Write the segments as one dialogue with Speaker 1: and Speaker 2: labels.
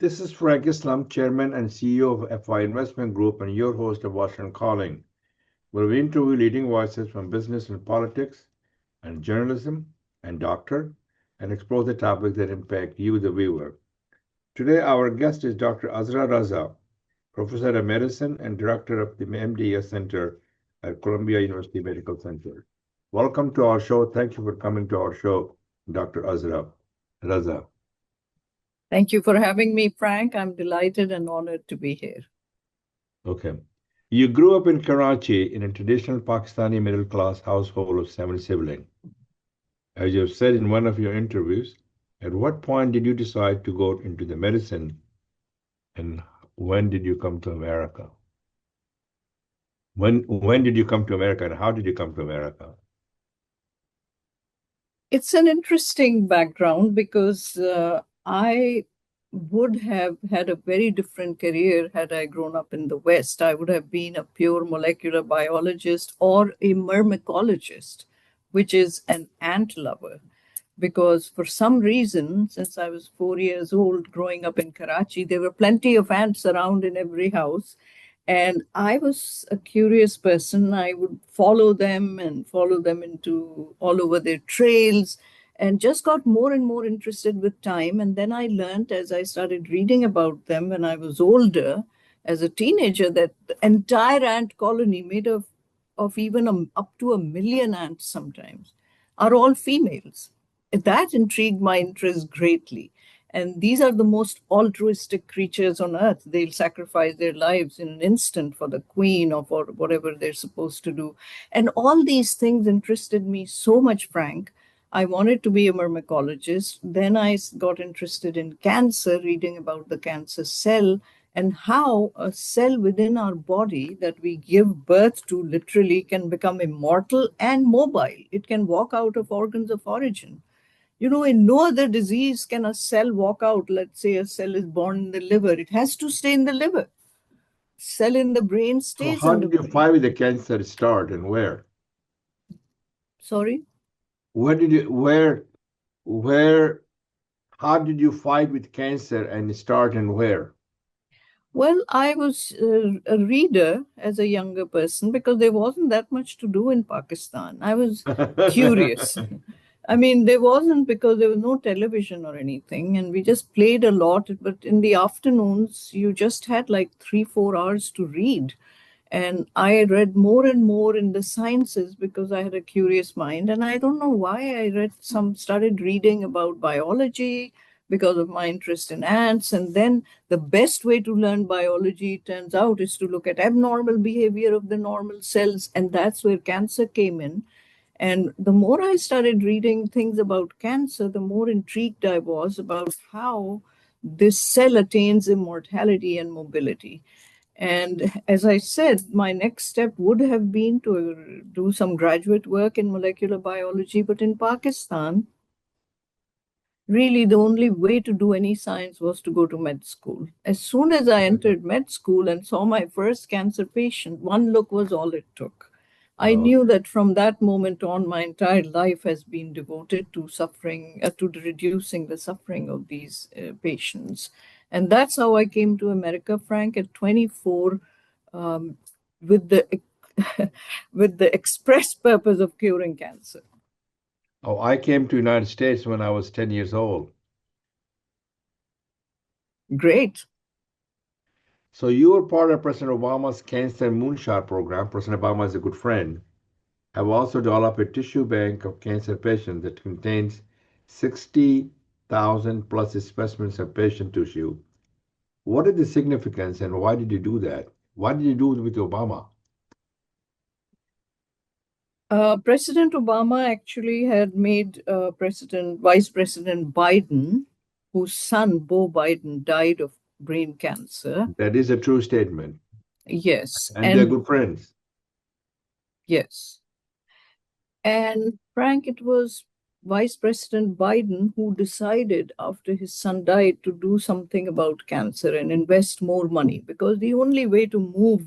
Speaker 1: This is Frank Islam, Chairman and CEO of FI Investment Group, and your host of Washington Calling, where we interview leading voices from business and politics, and journalism and doctor, and explore the topics that impact you, the viewer. Today, our guest is Dr. Azra Raza, Professor of Medicine and Director of the MDS Center at Columbia University Medical Center. Welcome to our show. Thank you for coming to our show, Dr. Azra Raza.
Speaker 2: Thank you for having me, Frank. I'm delighted and honored to be here.
Speaker 1: Okay. You grew up in Karachi in a traditional Pakistani middle class household of 7 siblings. As you have said in one of your interviews, at what point did you decide to go into the medicine, and when did you come to America? When did you come to America, and how did you come to America?
Speaker 2: It's an interesting background because I would have had a very different career had I grown up in the West. I would have been a pure molecular biologist or a myrmecologist, which is an ant lover. Because for some reason, since I was 4 years old growing up in Karachi, there were plenty of ants around in every house. And I was a curious person. I would follow them into all over their trails and just got more and more interested with time. And then I learned as I started reading about them when I was older, as a teenager, that the entire ant colony made of even up to 1 million ants sometimes are all females. That intrigued my interest greatly. And these are the most altruistic creatures on earth. They'll sacrifice their lives in an instant for the queen or for whatever they're supposed to do. And all these things interested me so much, Frank. I wanted to be a myrmecologist. Then I got interested in cancer, reading about the cancer cell and how a cell within our body that we give birth to literally can become immortal and mobile. It can walk out of organs of origin. You know, in no other disease can a cell walk out. Let's say a cell is born in the liver, it has to stay in the liver. Cell in the brain
Speaker 1: So
Speaker 2: stays
Speaker 1: how
Speaker 2: in the
Speaker 1: did you
Speaker 2: brain.
Speaker 1: fight with the cancer start, and where?
Speaker 2: Sorry?
Speaker 1: Where did you where how did you fight with cancer and start, and where?
Speaker 2: Well, I was a reader as a younger person because there wasn't that much to do in Pakistan. I was curious. I mean, there wasn't because there was no television or anything, and we just played a lot. But in the afternoons, you just had like 3, 4 hours to read. And I read more and more in the sciences because I had a curious mind. And I don't know why started reading about biology because of my interest in ants. And then the best way to learn biology, it turns out, is to look at abnormal behavior of the normal cells. And that's where cancer came in. And the more I started reading things about cancer, the more intrigued I was about how this cell attains immortality and mobility. And as I said, my next step would have been to do some graduate work in molecular biology, but in Pakistan, really the only way to do any science was to go to med school. As soon as I entered med school and saw my first cancer patient, one look was all it took. I knew
Speaker 1: Okay.
Speaker 2: that from that moment on, my entire life has been devoted to suffering, to reducing the suffering of these patients. And that's how I came to America, Frank, at 24, um, with the with the express purpose of curing cancer.
Speaker 1: Oh, I came to United States when I was 10 years old.
Speaker 2: Great.
Speaker 1: So you were part of President Obama's Cancer Moonshot program. President Obama is a good friend. Have also developed a tissue bank of cancer patients that contains 60,000 plus specimens of patient tissue. What is the significance, and why did you do that? Why did you do it with Obama?
Speaker 2: President Obama actually had made Vice President Biden, whose son, Beau Biden, died of brain cancer.
Speaker 1: That is a true statement.
Speaker 2: Yes,
Speaker 1: And they're
Speaker 2: and
Speaker 1: good friends.
Speaker 2: yes. And Frank, it was Vice President Biden who decided after his son died to do something about cancer and invest more money, because the only way to move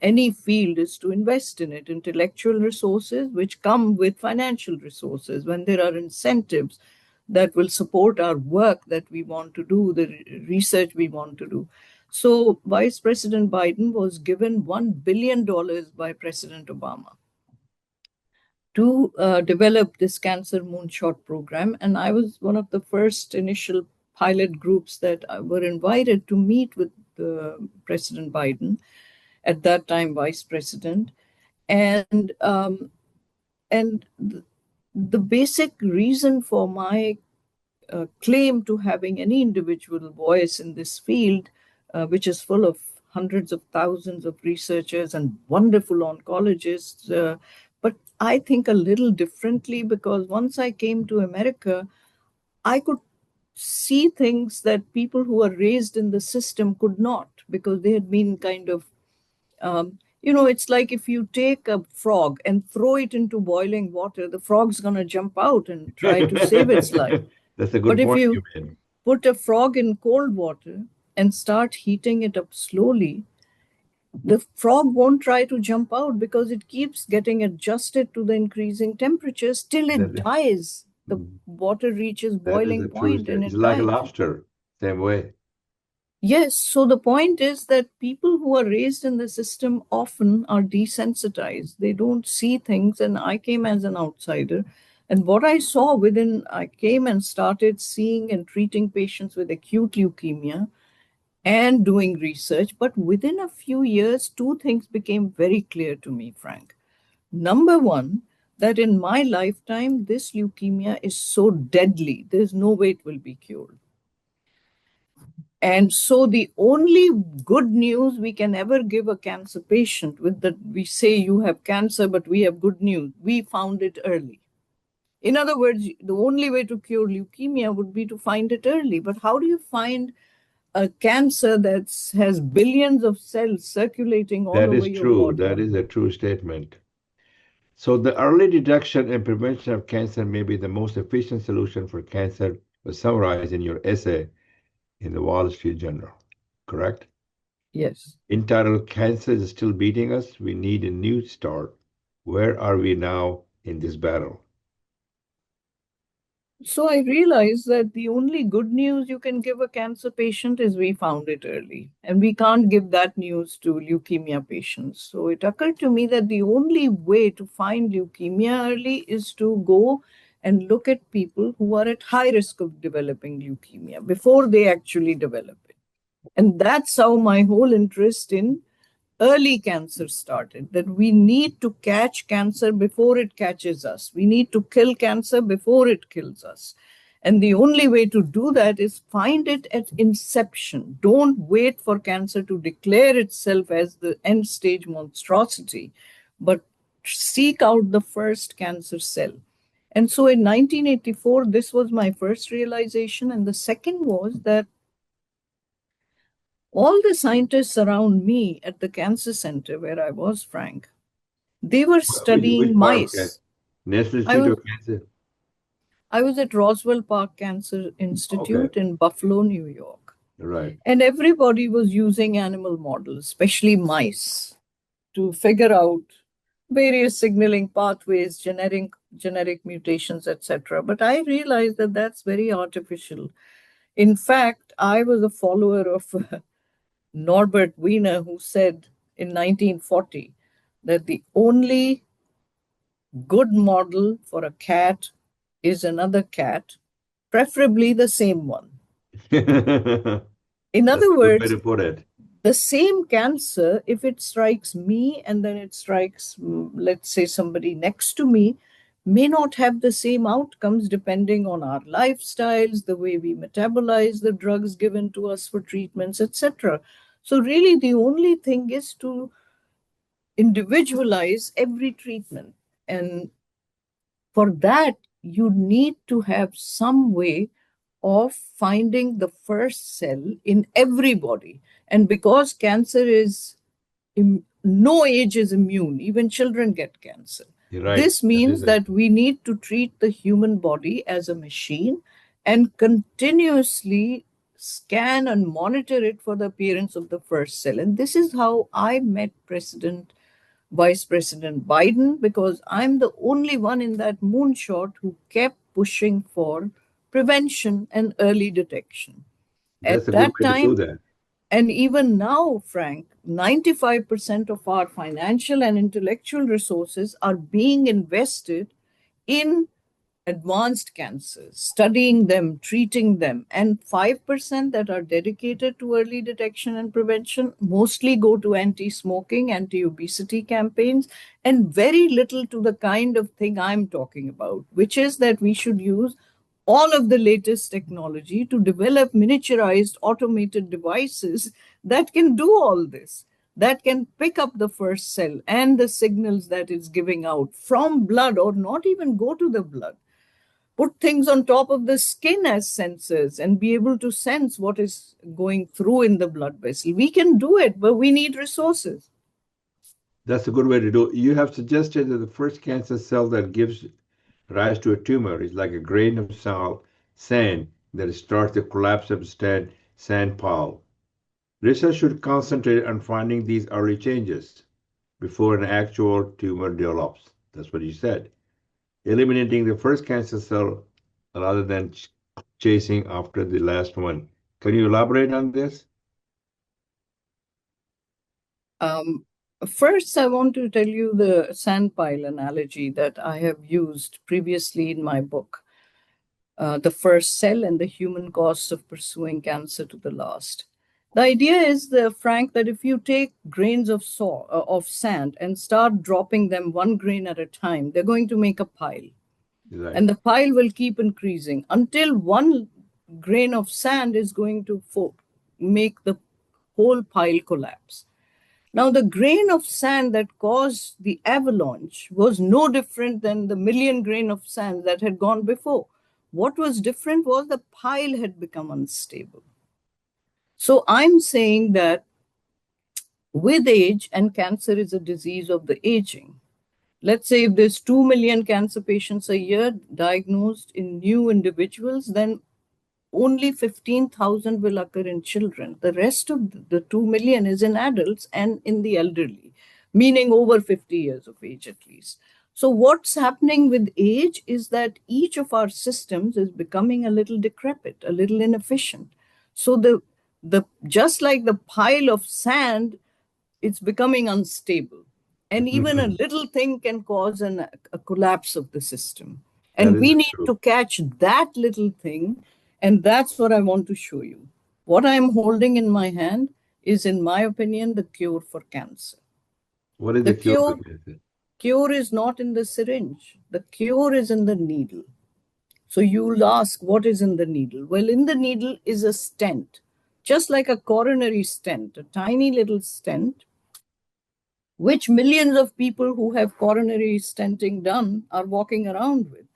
Speaker 2: any field is to invest in it, intellectual resources, which come with financial resources. When there are incentives, that will support our work that we want to do, the research we want to do. So Vice President Biden was given $1 billion by President Obama to develop this Cancer Moonshot program. And I was one of the first initial pilot groups that were invited to meet with President Biden, at that time Vice President. And the basic reason for my claim to having any individual voice in this field, which is full of hundreds of thousands of researchers and wonderful oncologists. But I think a little differently, because once I came to America, I could see things that people who are raised in the system could not, because they had been kind of, it's like if you take a frog and throw it into boiling water, the frog's going to jump out and try to save its life.
Speaker 1: That's a
Speaker 2: But
Speaker 1: good
Speaker 2: if
Speaker 1: point you
Speaker 2: you
Speaker 1: made.
Speaker 2: put a frog in cold water and start heating it up slowly, the frog won't try to jump out because it keeps getting adjusted to the increasing temperatures till it
Speaker 1: That,
Speaker 2: dies. The water reaches
Speaker 1: that is
Speaker 2: boiling
Speaker 1: a true
Speaker 2: point and
Speaker 1: statement. It's
Speaker 2: it
Speaker 1: like a
Speaker 2: dies.
Speaker 1: lobster, same way.
Speaker 2: Yes, so the point is that people who are raised in the system often are desensitized. They don't see things, and I came as an outsider. And what I saw I came and started seeing and treating patients with acute leukemia and doing research. But within a few years, two things became very clear to me, Frank. Number one, that in my lifetime, this leukemia is so deadly, there's no way it will be cured. And so the only good news we can ever give a cancer patient, with that we say you have cancer, but we have good news. We found it early. In other words, the only way to cure leukemia would be to find it early. But how do you find a cancer that has billions of cells circulating all
Speaker 1: That
Speaker 2: over
Speaker 1: is
Speaker 2: your
Speaker 1: true.
Speaker 2: body?
Speaker 1: That is a true statement. So the early detection and prevention of cancer may be the most efficient solution for cancer, was summarized in your essay in the Wall Street Journal, correct?
Speaker 2: Yes.
Speaker 1: Entitled Cancer is Still Beating Us, We Need a New Start. Where are we now in this battle?
Speaker 2: So I realized that the only good news you can give a cancer patient is we found it early. And we can't give that news to leukemia patients. So it occurred to me that the only way to find leukemia early is to go and look at people who are at high risk of developing leukemia before they actually develop it. And that's how my whole interest in early cancer started, that we need to catch cancer before it catches us. We need to kill cancer before it kills us. And the only way to do that is find it at inception. Don't wait for cancer to declare itself as the end stage monstrosity, but seek out the first cancer cell. And so in 1984, this was my first realization. And the second was that all the scientists around me at the cancer center where I was, Frank, they were studying
Speaker 1: Which part of cancer?
Speaker 2: mice.
Speaker 1: National
Speaker 2: I
Speaker 1: Institute
Speaker 2: was
Speaker 1: of Cancer?
Speaker 2: I was at Roswell Park Cancer
Speaker 1: Okay,
Speaker 2: Institute in Buffalo, New York.
Speaker 1: right.
Speaker 2: And everybody was using animal models, especially mice, to figure out various signaling pathways, genetic mutations, etc. But I realized that that's very artificial. In fact, I was a follower of Norbert Wiener, who said in 1940 that the only good model for a cat is another cat, preferably the same one. In
Speaker 1: That's
Speaker 2: other
Speaker 1: a good way
Speaker 2: words,
Speaker 1: to put it.
Speaker 2: the same cancer, if it strikes me and then it strikes, let's say, somebody next to me, may not have the same outcomes depending on our lifestyles, the way we metabolize the drugs given to us for treatments, etc. So, really, the only thing is to individualize every treatment. And for that, you need to have some way of finding the first cell in everybody. And because cancer is, no age is immune, even children get cancer.
Speaker 1: You're right.
Speaker 2: This
Speaker 1: That is
Speaker 2: means
Speaker 1: it.
Speaker 2: that we need to treat the human body as a machine and continuously scan and monitor it for the appearance of the first cell. And this is how I met Vice President Biden, because I'm the only one in that moonshot who kept pushing for prevention, and early detection.
Speaker 1: That's
Speaker 2: At
Speaker 1: a good
Speaker 2: that
Speaker 1: way to do
Speaker 2: time,
Speaker 1: that.
Speaker 2: and even now, Frank, 95% of our financial and intellectual resources are being invested in advanced cancers, studying them, treating them, and 5% that are dedicated to early detection and prevention mostly go to anti smoking, anti obesity campaigns, and very little to the kind of thing I'm talking about, which is that we should use all of the latest technology to develop miniaturized automated devices that can do all this, that can pick up the first cell and the signals that it's giving out from blood or not even go to the blood, put things on top of the skin as sensors and be able to sense what is going through in the blood vessel. We can do it, but we need resources.
Speaker 1: That's a good way to do it. You have suggested that the first cancer cell that gives rise to a tumor is like a grain of sand that starts the collapse of a sand pile. Research should concentrate on finding these early changes before an actual tumor develops. That's what you said. Eliminating the first cancer cell rather than chasing after the last one. Can you elaborate on this?
Speaker 2: Um, First, I want to tell you the sandpile analogy that I have used previously in my book, The First Cell and the Human Cost of Pursuing Cancer to the Last. The idea is, Frank, that if you take grains of sand and start dropping them one grain at a time, they're going to make a pile.
Speaker 1: Right.
Speaker 2: And the pile will keep increasing until one grain of sand is going to make the whole pile collapse. Now, the grain of sand that caused the avalanche was no different than the million grain of sand that had gone before. What was different was the pile had become unstable. So I'm saying that with age, and cancer is a disease of the aging, let's say if there's 2 million cancer patients a year diagnosed in new individuals, then only 15,000 will occur in children. The rest of the 2 million is in adults and in the elderly, meaning over 50 years of age at least. So what's happening with age is that each of our systems is becoming a little decrepit, a little inefficient. So the just like the pile of sand, it's becoming unstable. And even a little thing can cause a collapse of the system.
Speaker 1: That
Speaker 2: And
Speaker 1: is
Speaker 2: we need
Speaker 1: true.
Speaker 2: to catch that little thing. And that's what I want to show you. What I'm holding in my hand is, in my opinion, the cure for cancer.
Speaker 1: What is
Speaker 2: The
Speaker 1: the cure for
Speaker 2: cure,
Speaker 1: cancer?
Speaker 2: cure is not in the syringe. The cure is in the needle. So you'll ask, what is in the needle? Well, in the needle is a stent, just like a coronary stent, a tiny little stent which millions of people who have coronary stenting done are walking around with.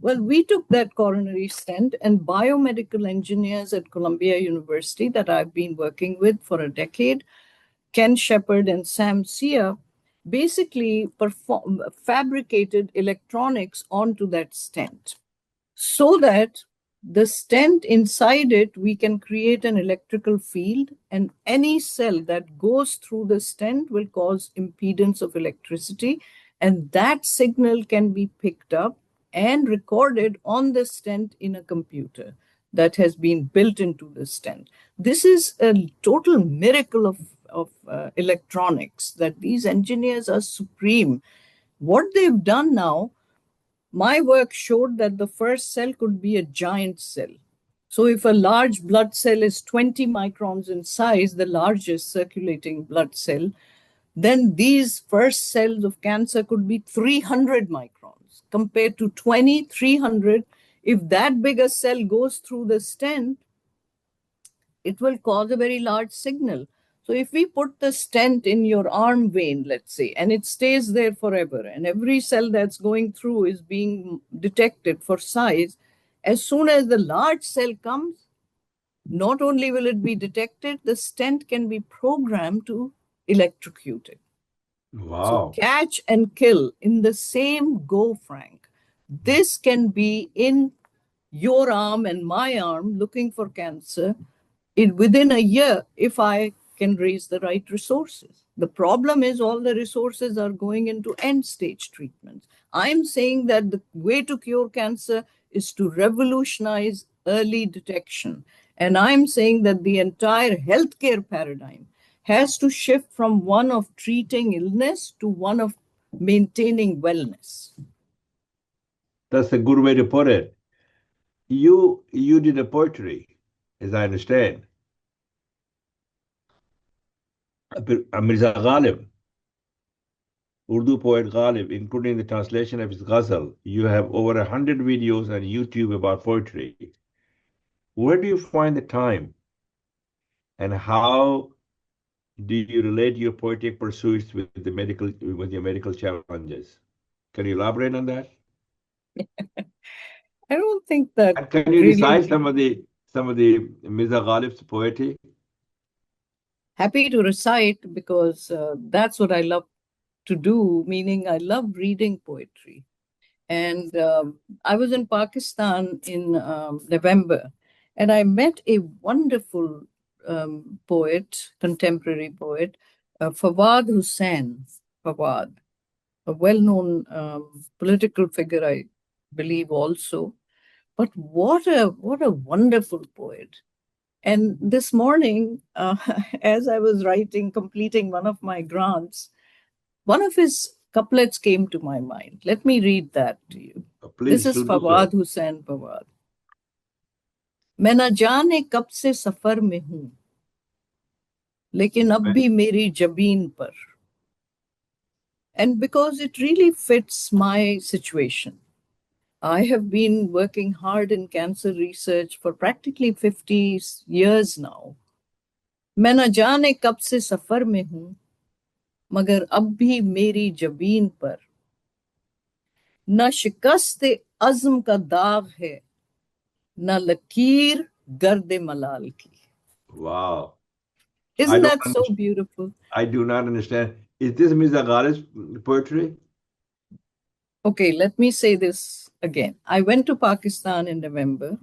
Speaker 2: Well, we took that coronary stent, and biomedical engineers at Columbia University that I've been working with for a decade, Ken Shepard and Sam Sia, basically fabricated electronics onto that stent so that the stent inside it, we can create an electrical field, and any cell that goes through the stent will cause impedance of electricity, and that signal can be picked up and recorded on the stent in a computer that has been built into the stent. This is a total miracle of electronics, that these engineers are supreme. What they've done now, my work showed that the first cell could be a giant cell. So if a large blood cell is 20 microns in size, the largest circulating blood cell, then these first cells of cancer could be 300 microns compared to 20, 300. If that bigger cell goes through the stent, it will cause a very large signal. So if we put the stent in your arm vein, let's say, and it stays there forever, and every cell that's going through is being detected for size, as soon as the large cell comes, not only will it be detected, the stent can be programmed to electrocute it. So
Speaker 1: Wow.
Speaker 2: catch and kill in the same go, Frank. This can be in your arm and my arm looking for cancer within a year if I can raise the right resources. The problem is all the resources are going into end stage treatments. I'm saying that the way to cure cancer is to revolutionize early detection. And I'm saying that the entire healthcare paradigm has to shift from one of treating illness to one of maintaining wellness.
Speaker 1: That's a good way to put it. You did a poetry, as I understand. Mirza Ghalib, Urdu poet Ghalib, including the translation of his ghazal. You have over 100 videos on YouTube about poetry. Where do you find the time, and how do you relate your poetic pursuits with your medical challenges? Can you elaborate on that?
Speaker 2: I don't think that
Speaker 1: And can you
Speaker 2: really.
Speaker 1: recite some of the Mirza Ghalib's poetry?
Speaker 2: Happy to recite because that's what I love to do, meaning I love reading poetry. And I was in Pakistan in November, and I met a wonderful poet, contemporary poet, Fawad Hussain. Fawad, a well-known political figure, I believe also. But what a wonderful poet! And this morning, as I was writing, completing one of my grants, one of his couplets came to my mind. Let me read that to you. This
Speaker 1: Please
Speaker 2: is
Speaker 1: do
Speaker 2: Fawad
Speaker 1: so.
Speaker 2: Hussain Fawad. मैं न जाने कब से सफर में हूं, लेकिन अब भी मेरी जबीन पर. And because it really fits my situation. I have been working hard in cancer research for practically 50 years now. मैं न जाने कब से सफर में हूं, मगर अब भी मेरी जबीन पर न शिकस्त अज़्म का दाग है, न लकीर गर्द मलाल की.
Speaker 1: Wow. I
Speaker 2: Isn't
Speaker 1: don't
Speaker 2: that so
Speaker 1: understand.
Speaker 2: beautiful?
Speaker 1: I do not understand. Is this Mirza Ghalib's poetry?
Speaker 2: Okay, let me say this again. I went to Pakistan in November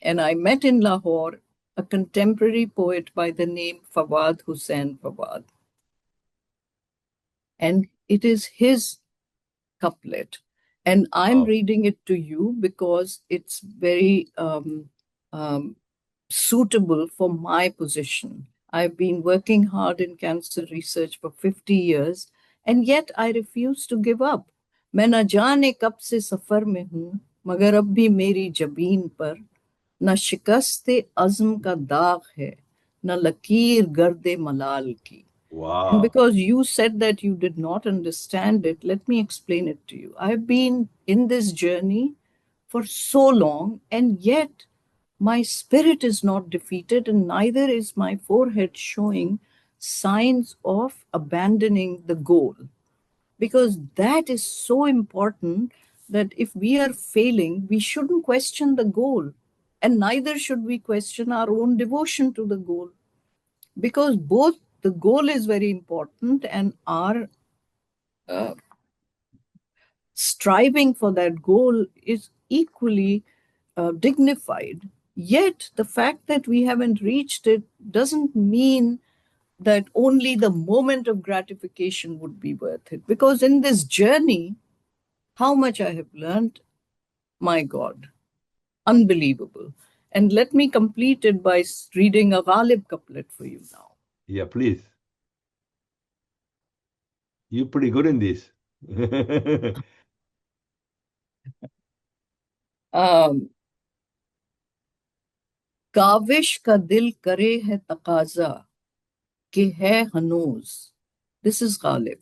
Speaker 2: and I met in Lahore a contemporary poet by the name Fawad Hussain Fawad. And it is his couplet. And I'm
Speaker 1: Wow.
Speaker 2: reading it to you because it's very um, suitable for my position. I've been working hard in cancer research for 50 years, and yet I refuse to give up. मैं न जाने कब से सफर में हूं, मगर अब भी मेरी जबीन पर न शिकस्ते अज़्म का दाग है, न लकीर गर्दे मलाल की. And
Speaker 1: Wow.
Speaker 2: because you said that you did not understand it, let me explain it to you. I've been in this journey for so long, and yet my spirit is not defeated, and neither is my forehead showing signs of abandoning the goal. Because that is so important that if we are failing, we shouldn't question the goal, and neither should we question our own devotion to the goal, because both the goal is very important and our uh, striving for that goal is equally dignified. Yet the fact that we haven't reached it doesn't mean that only the moment of gratification would be worth it, because in this journey, how much I have learned, my God, unbelievable. And let me complete it by reading a Ghalib couplet for you now.
Speaker 1: Yeah, please. You're pretty good in this.
Speaker 2: Um, Kaavish का दिल करे है तकाजा कि है हनूज. This is Ghalib.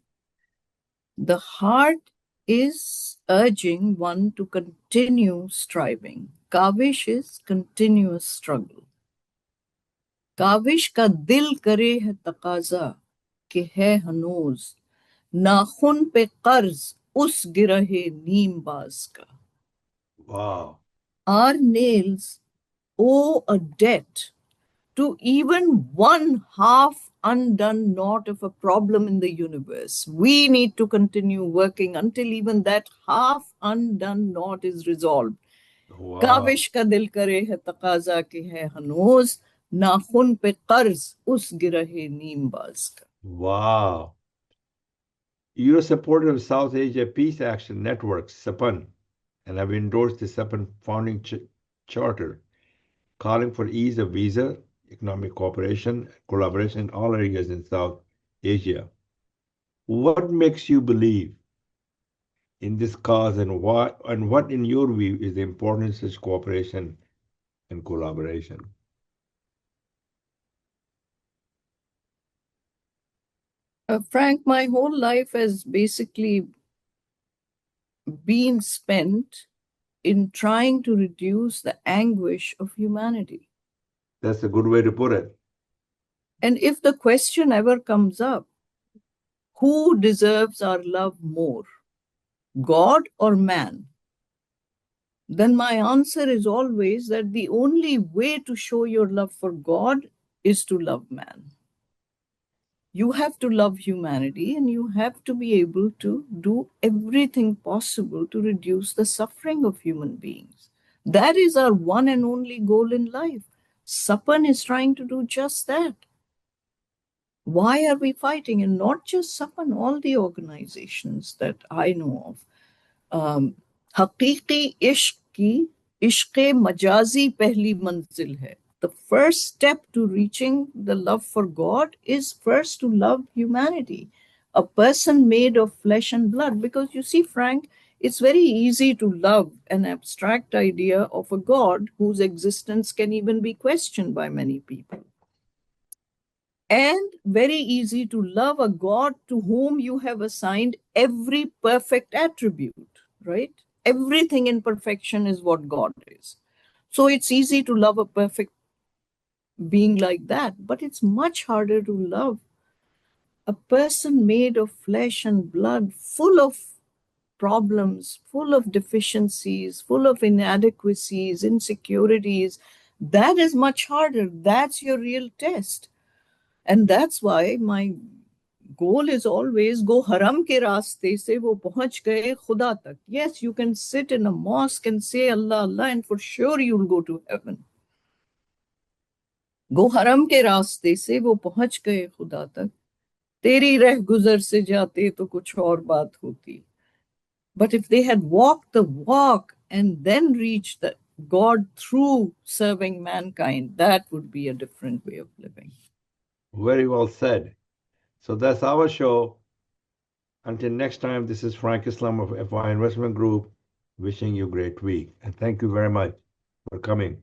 Speaker 2: The heart is urging one to continue striving. Kavish is continuous struggle. Kaavish का दिल करे है तकाजा कि है हनूज, नाखुन पे कर्ज उस गिरहे नीम बाज का.
Speaker 1: Wow.
Speaker 2: Our nails owe a debt to even one half undone knot of a problem in the universe. We need to continue working until even that half undone knot is resolved.
Speaker 1: Wow.
Speaker 2: Kaavish का दिल करे है तकाजा की है हनूज, नाखुन पे कर्ज उस गिरहे नीम बाज का.
Speaker 1: Wow. You're a supporter of South Asia Peace Action Network, SAPAN. and have endorsed the SEPAN founding charter, calling for ease of visa, economic cooperation, collaboration in all areas in South Asia. What makes you believe in this cause, and what in your view is the importance of cooperation and collaboration?
Speaker 2: Frank, my whole life has basically been spent in trying to reduce the anguish of humanity.
Speaker 1: That's a good way to put it.
Speaker 2: And if the question ever comes up, who deserves our love more, God or man? Then my answer is always that the only way to show your love for God is to love man. You have to love humanity, and you have to be able to do everything possible to reduce the suffering of human beings. That is our one and only goal in life. Sapan is trying to do just that. Why are we fighting? And not just Sapan, all the organizations that I know of. हकीकी इश्क की इश्क़ मजाजी पहली मंजिल है. The first step to reaching the love for God is first to love humanity, a person made of flesh and blood. Because you see, Frank, it's very easy to love an abstract idea of a God whose existence can even be questioned by many people. And very easy to love a God to whom you have assigned every perfect attribute, right? Everything in perfection is what God is. So it's easy to love a perfect being like that, but it's much harder to love a person made of flesh and blood, full of problems, full of deficiencies, full of inadequacies, insecurities. That is much harder. That's your real test. And that's why my goal is always go haram ke raaste se wo pahunch gaye khuda tak. Yes, you can sit in a mosque and say Allah, Allah, and for sure you'll go to heaven. Go haram ke raaste se wo pahunch gaye khuda tak. Teri reh guzar se jaate to kuch aur baat hoti. But if they had walked the walk and then reached the God through serving mankind, that would be a different way of living.
Speaker 1: Very well said. So that's our show. Until next time, this is Frank Islam of FI Investment Group, wishing you a great week. And thank you very much for coming.